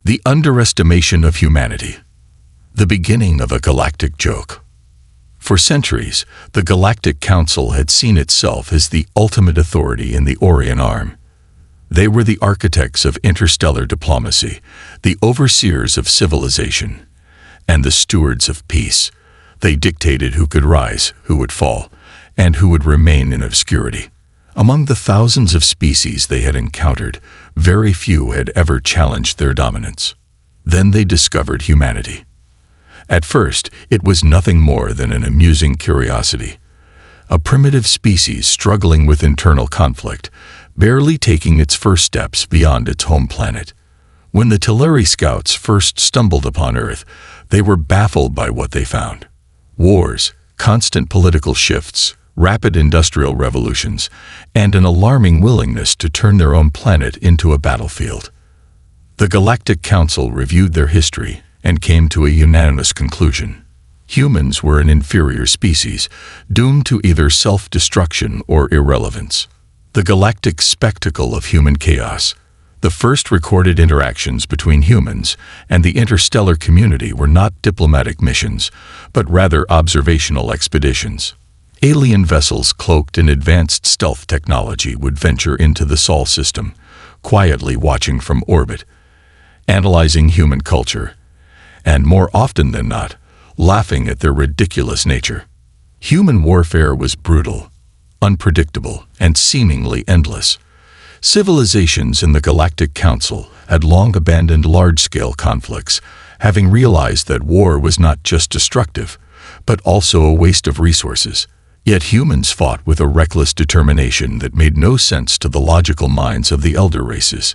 The underestimation of humanity. The beginning of a galactic joke. For centuries, the Galactic Council had seen itself as the ultimate authority in the Orion Arm. They were the architects of interstellar diplomacy, the overseers of civilization, and the stewards of peace. They dictated who could rise, who would fall, and who would remain in obscurity. Among the thousands of species they had encountered, very few had ever challenged their dominance. Then they discovered humanity. At first, it was nothing more than an amusing curiosity. A primitive species struggling with internal conflict, barely taking its first steps beyond its home planet. When the Teleri scouts first stumbled upon Earth, they were baffled by what they found. Wars, constant political shifts, rapid industrial revolutions, and an alarming willingness to turn their own planet into a battlefield. The Galactic Council reviewed their history and came to a unanimous conclusion. Humans were an inferior species, doomed to either self-destruction or irrelevance. The galactic spectacle of human chaos. The first recorded interactions between humans and the interstellar community were not diplomatic missions, but rather observational expeditions. Alien vessels cloaked in advanced stealth technology would venture into the Sol system, quietly watching from orbit, analyzing human culture, and more often than not, laughing at their ridiculous nature. Human warfare was brutal, unpredictable, and seemingly endless. Civilizations in the Galactic Council had long abandoned large-scale conflicts, having realized that war was not just destructive, but also a waste of resources. Yet humans fought with a reckless determination that made no sense to the logical minds of the elder races.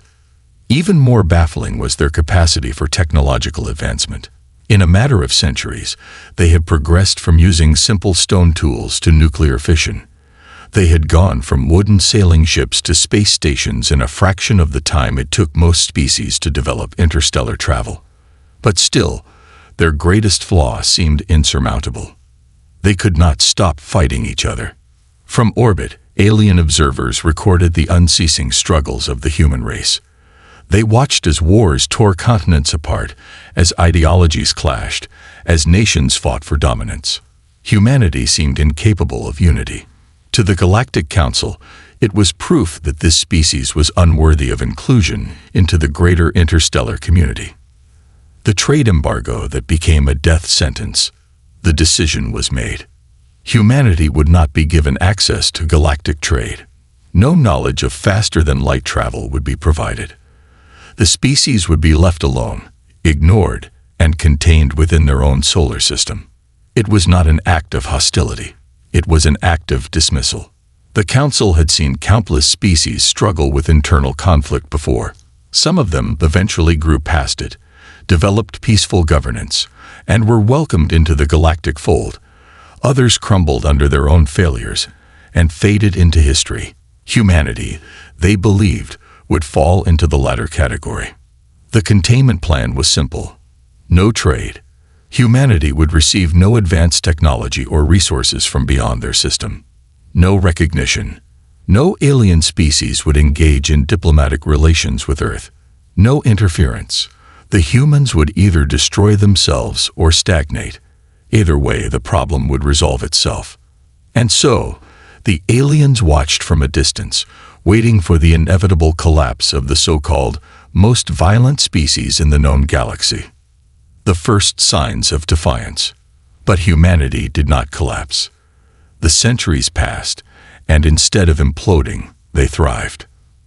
Even more baffling was their capacity for technological advancement. In a matter of centuries, they had progressed from using simple stone tools to nuclear fission. They had gone from wooden sailing ships to space stations in a fraction of the time it took most species to develop interstellar travel. But still, their greatest flaw seemed insurmountable. They could not stop fighting each other. From orbit, alien observers recorded the unceasing struggles of the human race. They watched as wars tore continents apart, as ideologies clashed, as nations fought for dominance. Humanity seemed incapable of unity. To the Galactic Council, it was proof that this species was unworthy of inclusion into the greater interstellar community. The trade embargo that became a death sentence. The decision was made. Humanity would not be given access to galactic trade. No knowledge of faster-than-light travel would be provided. The species would be left alone, ignored, and contained within their own solar system. It was not an act of hostility. It was an act of dismissal. The Council had seen countless species struggle with internal conflict before. Some of them eventually grew past it, developed peaceful governance, and were welcomed into the galactic fold. Others crumbled under their own failures and faded into history. Humanity, they believed, would fall into the latter category. The containment plan was simple. No trade. Humanity would receive no advanced technology or resources from beyond their system. No recognition. No alien species would engage in diplomatic relations with Earth. No interference. The humans would either destroy themselves or stagnate. Either way, the problem would resolve itself. And so, the aliens watched from a distance, waiting for the inevitable collapse of the so-called most violent species in the known galaxy. The first signs of defiance. But humanity did not collapse. The centuries passed, and instead of imploding, they thrived.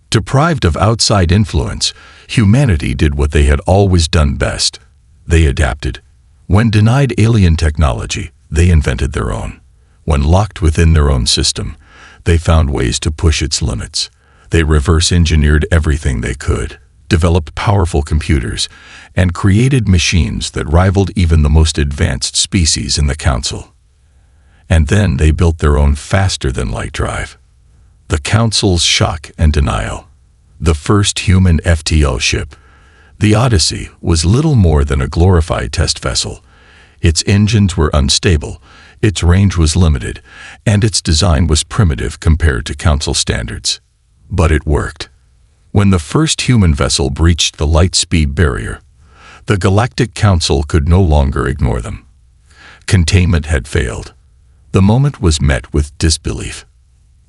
Deprived of outside influence, humanity did what they had always done best. They adapted. When denied alien technology, they invented their own. When locked within their own system, they found ways to push its limits. They reverse-engineered everything they could, developed powerful computers, and created machines that rivaled even the most advanced species in the Council. And then they built their own faster-than-light drive. The Council's shock and denial. The first human FTL ship, the Odyssey, was little more than a glorified test vessel. Its engines were unstable, its range was limited, and its design was primitive compared to Council standards. But it worked. When the first human vessel breached the light speed barrier, The Galactic Council could no longer ignore them. Containment had failed. The moment was met with disbelief.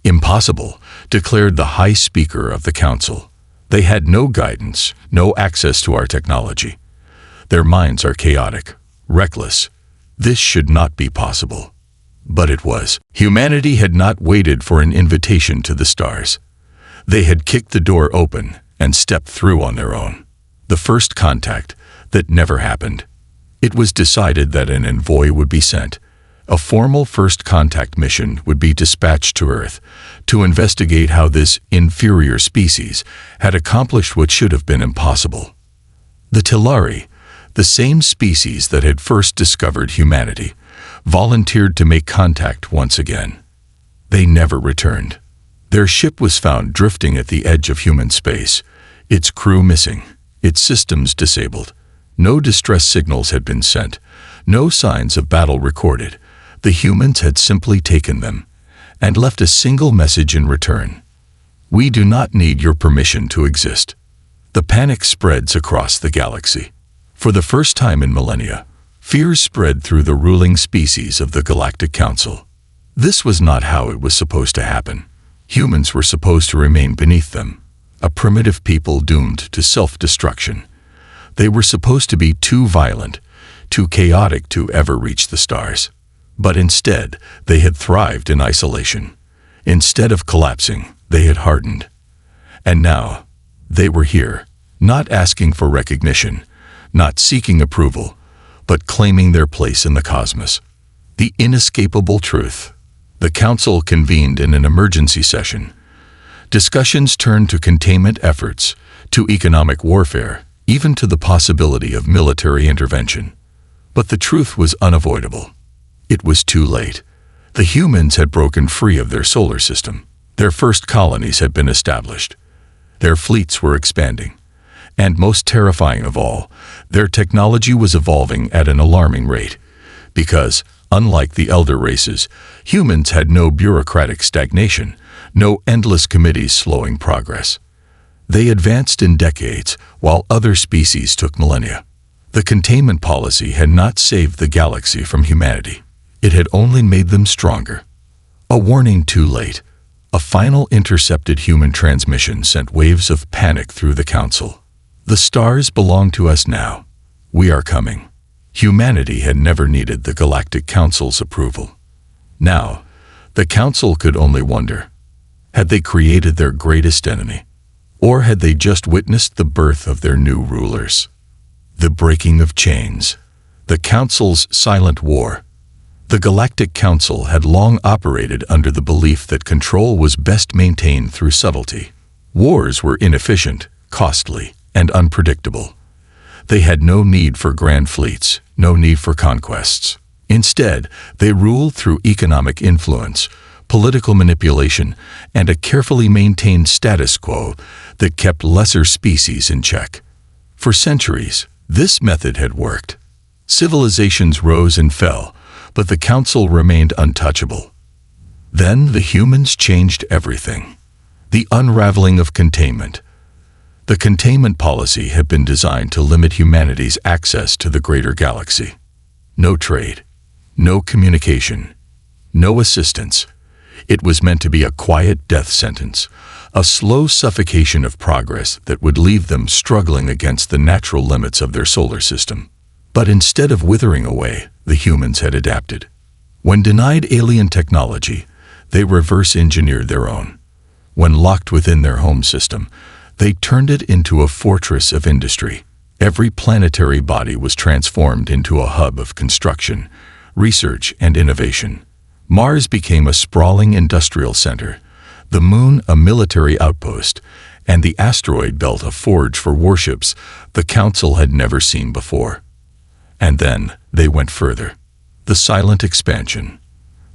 Impossible, declared the High Speaker of the Council. They had no guidance, no access to our technology. Their minds are chaotic, reckless. This should not be possible. But it was. Humanity had not waited for an invitation to the stars. They had kicked the door open and stepped through on their own. The first contact that never happened. It was decided that an envoy would be sent. A formal first contact mission would be dispatched to Earth to investigate how this inferior species had accomplished what should have been impossible. The Telari, the same species that had first discovered humanity, volunteered to make contact once again. They never returned. Their ship was found drifting at the edge of human space, its crew missing, its systems disabled. No distress signals had been sent, no signs of battle recorded. The humans had simply taken them and left a single message in return. We do not need your permission to exist. The panic spreads across the galaxy. For the first time in millennia, fear spread through the ruling species of the Galactic Council. This was not how it was supposed to happen. Humans were supposed to remain beneath them, a primitive people doomed to self-destruction. They were supposed to be too violent, too chaotic to ever reach the stars. But instead, they had thrived in isolation. Instead of collapsing, they had hardened. And now, they were here, not asking for recognition, not seeking approval, but claiming their place in the cosmos. The inescapable truth. The Council convened in an emergency session. Discussions turned to containment efforts, to economic warfare, even to the possibility of military intervention. But the truth was unavoidable. It was too late. The humans had broken free of their solar system. Their first colonies had been established. Their fleets were expanding. And most terrifying of all, their technology was evolving at an alarming rate. Because, unlike the elder races, humans had no bureaucratic stagnation, no endless committees slowing progress. They advanced in decades, while other species took millennia. The containment policy had not saved the galaxy from humanity. It had only made them stronger. A warning too late. A final intercepted human transmission sent waves of panic through the Council. The stars belong to us now. We are coming. Humanity had never needed the Galactic Council's approval. Now, the Council could only wonder. Had they created their greatest enemy? Or had they just witnessed the birth of their new rulers? The breaking of chains. The Council's silent war. The Galactic Council had long operated under the belief that control was best maintained through subtlety. Wars were inefficient, costly, and unpredictable. They had no need for grand fleets, no need for conquests. Instead, they ruled through economic influence, political manipulation, and a carefully maintained status quo that kept lesser species in check. For centuries, this method had worked. Civilizations rose and fell, but the Council remained untouchable. Then the humans changed everything. The unraveling of containment. The containment policy had been designed to limit humanity's access to the greater galaxy. No trade, no communication, no assistance. It was meant to be a quiet death sentence, a slow suffocation of progress that would leave them struggling against the natural limits of their solar system. But instead of withering away, the humans had adapted. When denied alien technology, they reverse-engineered their own. When locked within their home system, they turned it into a fortress of industry. Every planetary body was transformed into a hub of construction, research, and innovation. Mars became a sprawling industrial center, the Moon a military outpost, and the asteroid belt a forge for warships the Council had never seen before. And then they went further. The silent expansion.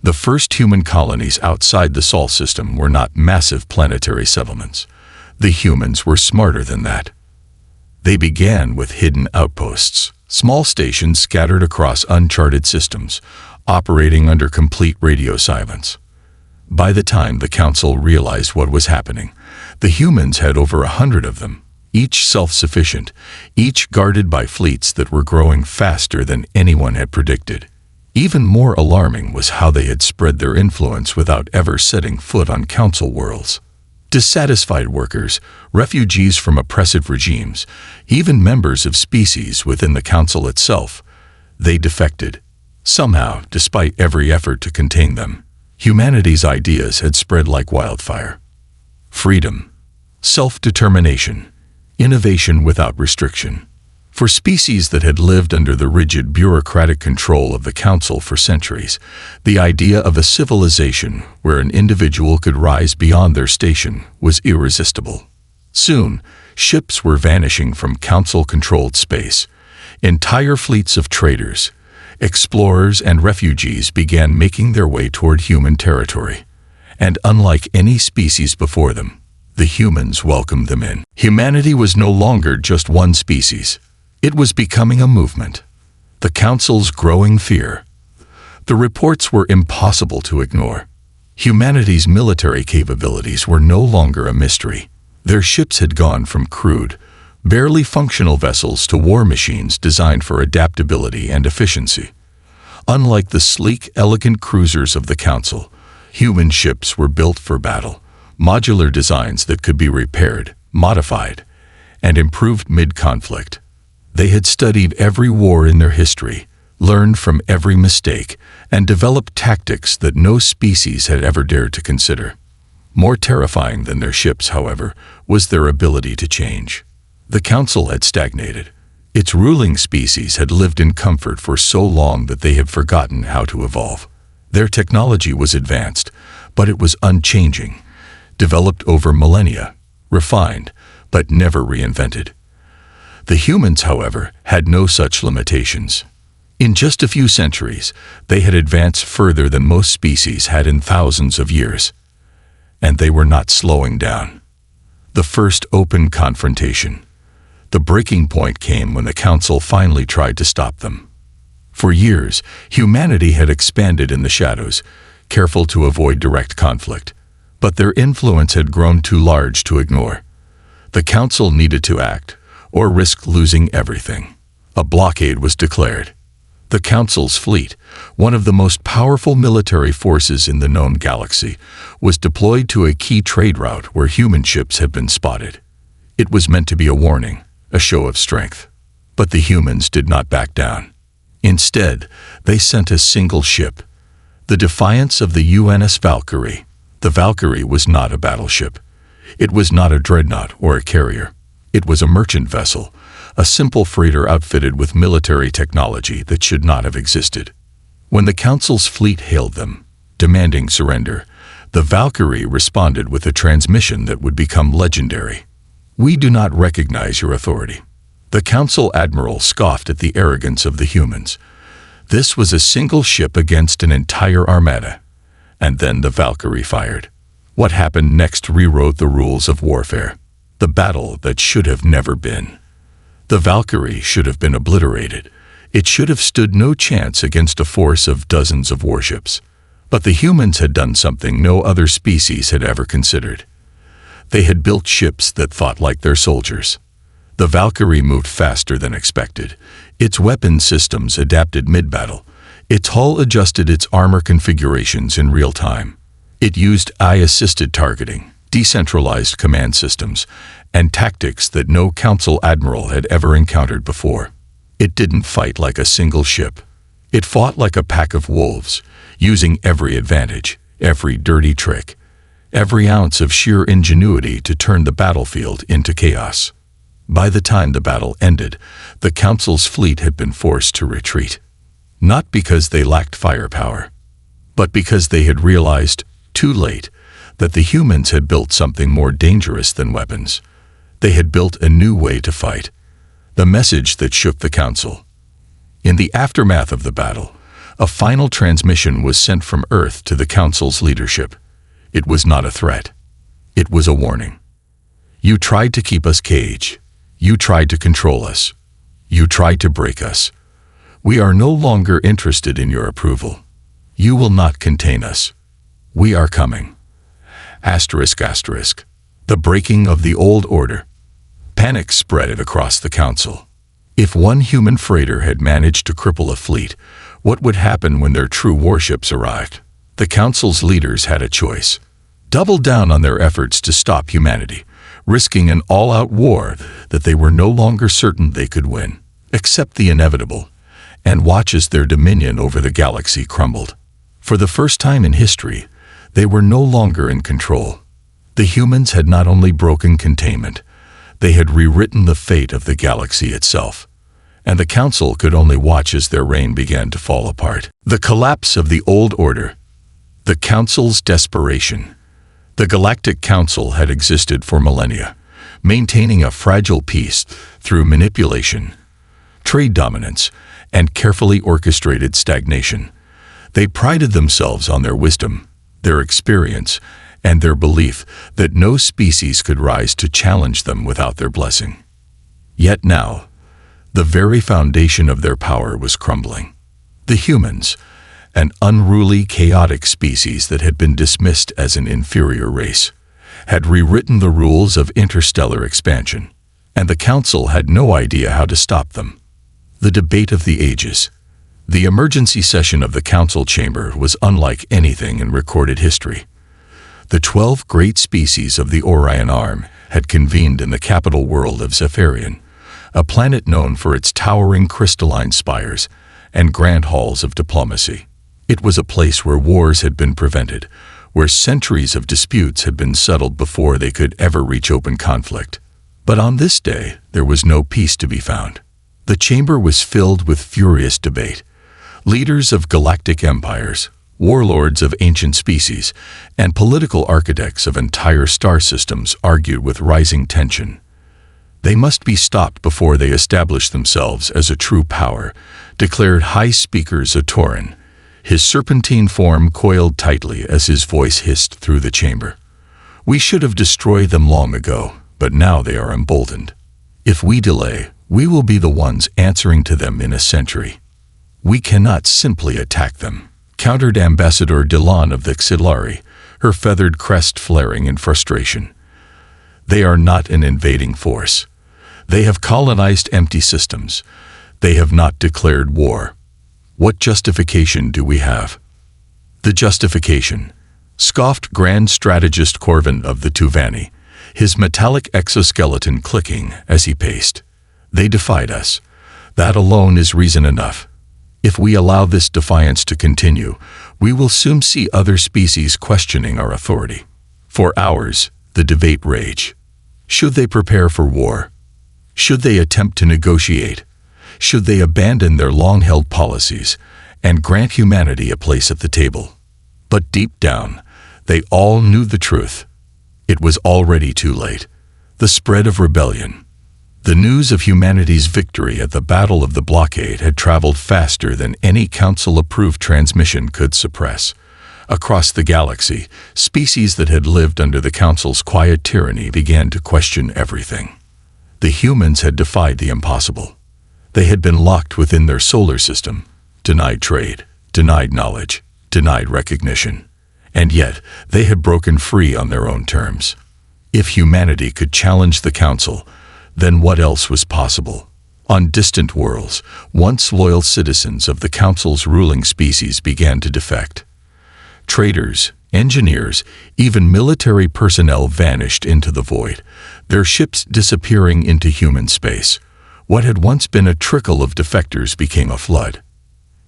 The first human colonies outside the Sol system were not massive planetary settlements. The humans were smarter than that. They began with hidden outposts, small stations scattered across uncharted systems, operating under complete radio silence. By the time the Council realized what was happening, the humans had over 100 of them, each self-sufficient, each guarded by fleets that were growing faster than anyone had predicted. Even more alarming was how they had spread their influence without ever setting foot on council worlds. Dissatisfied workers, refugees from oppressive regimes, even members of species within the council itself, they defected. Somehow, despite every effort to contain them, humanity's ideas had spread like wildfire. Freedom, self-determination, innovation without restriction. For species that had lived under the rigid bureaucratic control of the Council for centuries, the idea of a civilization where an individual could rise beyond their station was irresistible. Soon, ships were vanishing from Council-controlled space. Entire fleets of traders, explorers, and refugees began making their way toward human territory. And unlike any species before them, the humans welcomed them in. Humanity was no longer just one species. It was becoming a movement. The Council's growing fear. The reports were impossible to ignore. Humanity's military capabilities were no longer a mystery. Their ships had gone from crude, barely functional vessels to war machines designed for adaptability and efficiency. Unlike the sleek, elegant cruisers of the Council, human ships were built for battle, modular designs that could be repaired, modified, and improved mid-conflict. They had studied every war in their history, learned from every mistake, and developed tactics that no species had ever dared to consider. More terrifying than their ships, however, was their ability to change. The Council had stagnated. Its ruling species had lived in comfort for so long that they had forgotten how to evolve. Their technology was advanced, but it was unchanging, developed over millennia, refined, but never reinvented. The humans, however, had no such limitations. In just a few centuries, they had advanced further than most species had in thousands of years. And they were not slowing down. The first open confrontation. The breaking point came when the Council finally tried to stop them. For years, humanity had expanded in the shadows, careful to avoid direct conflict. But their influence had grown too large to ignore. The Council needed to act, or risk losing everything. A blockade was declared. The Council's fleet, one of the most powerful military forces in the known galaxy, was deployed to a key trade route where human ships had been spotted. It was meant to be a warning, a show of strength. But the humans did not back down. Instead, they sent a single ship, the Defiance of the UNS Valkyrie. The Valkyrie was not a battleship. It was not a dreadnought or a carrier. It was a merchant vessel, a simple freighter outfitted with military technology that should not have existed. When the Council's fleet hailed them, demanding surrender, the Valkyrie responded with a transmission that would become legendary. "We do not recognize your authority." The Council admiral scoffed at the arrogance of the humans. This was a single ship against an entire armada. And then the Valkyrie fired. What happened next rewrote the rules of warfare. The battle that should have never been. The Valkyrie should have been obliterated. It should have stood no chance against a force of dozens of warships. But the humans had done something no other species had ever considered. They had built ships that fought like their soldiers. The Valkyrie moved faster than expected. Its weapon systems adapted mid-battle. Its hull adjusted its armor configurations in real time. It used AI-assisted targeting, decentralized command systems, and tactics that no Council admiral had ever encountered before. It didn't fight like a single ship. It fought like a pack of wolves, using every advantage, every dirty trick, every ounce of sheer ingenuity to turn the battlefield into chaos. By the time the battle ended, the Council's fleet had been forced to retreat. Not because they lacked firepower, but because they had realized, too late, that the humans had built something more dangerous than weapons. They had built a new way to fight. The message that shook the Council. In the aftermath of the battle, a final transmission was sent from Earth to the Council's leadership. It was not a threat. It was a warning. You tried to keep us caged. You tried to control us. You tried to break us. We are no longer interested in your approval. You will not contain us. We are coming. ****. The breaking of the old order. Panic spread across the council. If one human freighter had managed to cripple a fleet, what would happen when their true warships arrived? The council's leaders had a choice. Double down on their efforts to stop humanity, risking an all-out war that they were no longer certain they could win. Accept the inevitable, and watch as their dominion over the galaxy crumbled. For the first time in history, they were no longer in control. The humans had not only broken containment, they had rewritten the fate of the galaxy itself. And the Council could only watch as their reign began to fall apart. The collapse of the old order. The Council's desperation. The Galactic Council had existed for millennia, maintaining a fragile peace through manipulation, trade dominance, and carefully orchestrated stagnation. They prided themselves on their wisdom, their experience, and their belief that no species could rise to challenge them without their blessing. Yet now, the very foundation of their power was crumbling. The humans, an unruly, chaotic species that had been dismissed as an inferior race, had rewritten the rules of interstellar expansion, and the Council had no idea how to stop them. The debate of the ages. The emergency session of the Council chamber was unlike anything in recorded history. The 12 great species of the Orion Arm had convened in the capital world of Zephyrian, a planet known for its towering crystalline spires and grand halls of diplomacy. It was a place where wars had been prevented, where centuries of disputes had been settled before they could ever reach open conflict. But on this day, there was no peace to be found. The chamber was filled with furious debate. Leaders of galactic empires, warlords of ancient species, and political architects of entire star systems argued with rising tension. They must be stopped before they establish themselves as a true power, declared High Speaker Zatoran, his serpentine form coiled tightly as his voice hissed through the chamber. We should have destroyed them long ago, but now they are emboldened. If we delay, we will be the ones answering to them in a century. We cannot simply attack them, countered Ambassador Delon of the Xilari, her feathered crest flaring in frustration. They are not an invading force. They have colonized empty systems. They have not declared war. What justification do we have? The justification, scoffed Grand Strategist Corvin of the Tuvani, his metallic exoskeleton clicking as he paced. They defied us. That alone is reason enough. If we allow this defiance to continue, we will soon see other species questioning our authority. For hours, the debate raged. Should they prepare for war? Should they attempt to negotiate? Should they abandon their long-held policies and grant humanity a place at the table? But deep down, they all knew the truth. It was already too late. The spread of rebellion. The news of humanity's victory at the Battle of the Blockade had traveled faster than any Council-approved transmission could suppress. Across the galaxy, species that had lived under the Council's quiet tyranny began to question everything. The humans had defied the impossible. They had been locked within their solar system, denied trade, denied knowledge, denied recognition. And yet, they had broken free on their own terms. If humanity could challenge the Council, then what else was possible? On distant worlds, once loyal citizens of the Council's ruling species began to defect. Traders, engineers, even military personnel vanished into the void, their ships disappearing into human space. What had once been a trickle of defectors became a flood.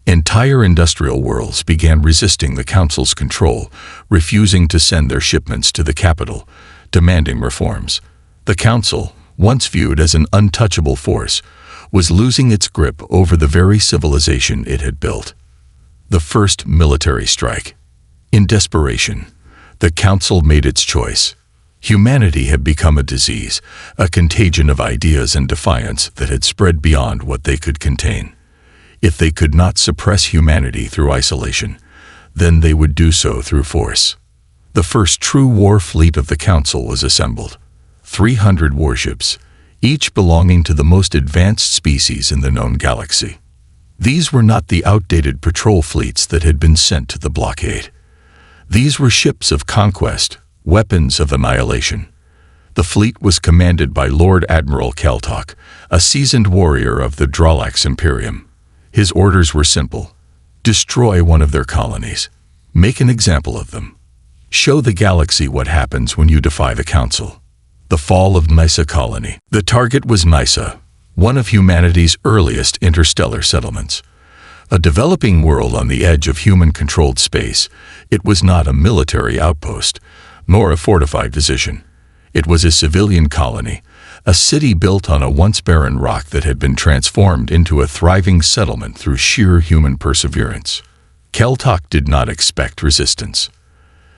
Entire industrial worlds began resisting the Council's control, refusing to send their shipments to the capital, demanding reforms. The Council, once viewed as an untouchable force, was losing its grip over the very civilization it had built. The first military strike. In desperation, the Council made its choice. Humanity had become a disease, a contagion of ideas and defiance that had spread beyond what they could contain. If they could not suppress humanity through isolation, then they would do so through force. The first true war fleet of the Council was assembled. 300 warships, each belonging to the most advanced species in the known galaxy. These were not the outdated patrol fleets that had been sent to the blockade. These were ships of conquest, weapons of annihilation. The fleet was commanded by Lord Admiral Keltok, a seasoned warrior of the Dralax Imperium. His orders were simple: destroy one of their colonies. Make an example of them. Show the galaxy what happens when you defy the Council. The fall of Nysa colony. The target was Nysa, one of humanity's earliest interstellar settlements. A developing world on the edge of human-controlled space, it was not a military outpost, nor a fortified position. It was a civilian colony, a city built on a once barren rock that had been transformed into a thriving settlement through sheer human perseverance. Keltok did not expect resistance.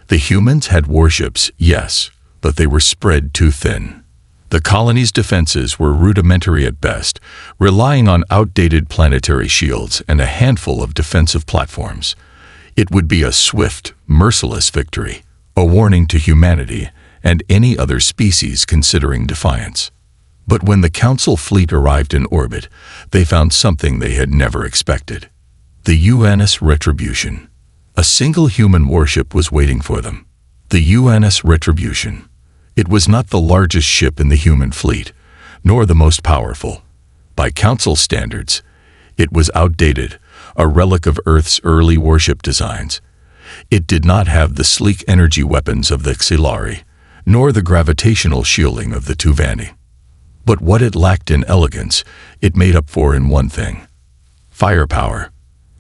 The humans had warships, yes, but they were spread too thin. The colony's defenses were rudimentary at best, relying on outdated planetary shields and a handful of defensive platforms. It would be a swift, merciless victory, a warning to humanity and any other species considering defiance. But when the Council fleet arrived in orbit, they found something they had never expected. The UNS Retribution. A single human warship was waiting for them. The UNS Retribution. It was not the largest ship in the human fleet, nor the most powerful. By Council standards, it was outdated, a relic of Earth's early warship designs. It did not have the sleek energy weapons of the Xilari, nor the gravitational shielding of the Tuvani. But what it lacked in elegance, it made up for in one thing: firepower.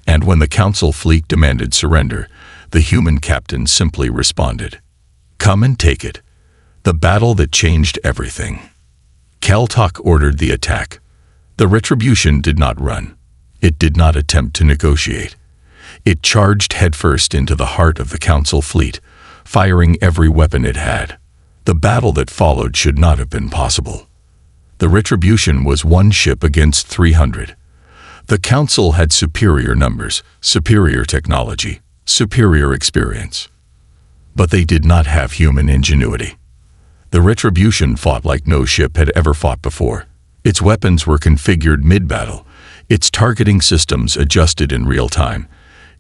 And when the Council fleet demanded surrender, the human captain simply responded, "Come and take it." The battle that changed everything. Keltok ordered the attack. The Retribution did not run. It did not attempt to negotiate. It charged headfirst into the heart of the Council fleet, firing every weapon it had. The battle that followed should not have been possible. The Retribution was one ship against 300. The Council had superior numbers, superior technology, superior experience. But they did not have human ingenuity. The Retribution fought like no ship had ever fought before. Its weapons were configured mid-battle, its targeting systems adjusted in real time.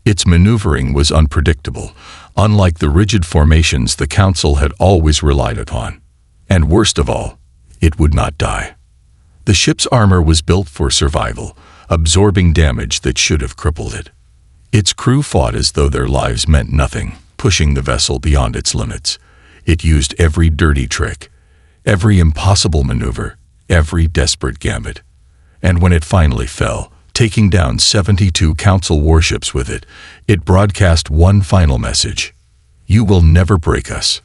Its maneuvering was unpredictable, unlike the rigid formations the Council had always relied upon. And worst of all, it would not die. The ship's armor was built for survival, absorbing damage that should have crippled it. Its crew fought as though their lives meant nothing, pushing the vessel beyond its limits. It used every dirty trick, every impossible maneuver, every desperate gambit. And when it finally fell, taking down 72 Council warships with it, it broadcast one final message: "You will never break us."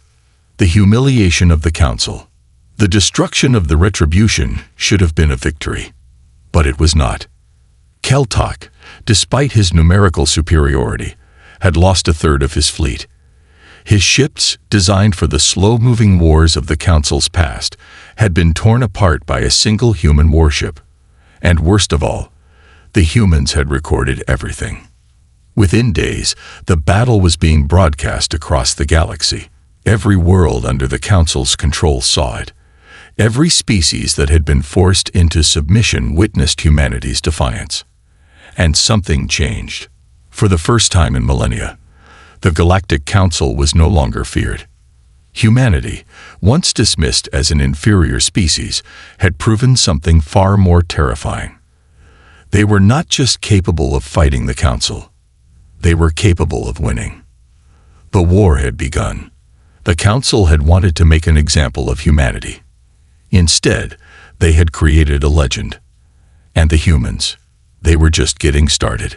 The humiliation of the Council. The destruction of the Retribution should have been a victory. But it was not. Keltok, despite his numerical superiority, had lost a third of his fleet. His ships, designed for the slow-moving wars of the Council's past, had been torn apart by a single human warship. And worst of all, the humans had recorded everything. Within days, the battle was being broadcast across the galaxy. Every world under the Council's control saw it. Every species that had been forced into submission witnessed humanity's defiance. And something changed. For the first time in millennia, the Galactic Council was no longer feared. Humanity, once dismissed as an inferior species, had proven something far more terrifying. They were not just capable of fighting the Council. They were capable of winning. The war had begun. The Council had wanted to make an example of humanity. Instead, they had created a legend. And the humans, they were just getting started.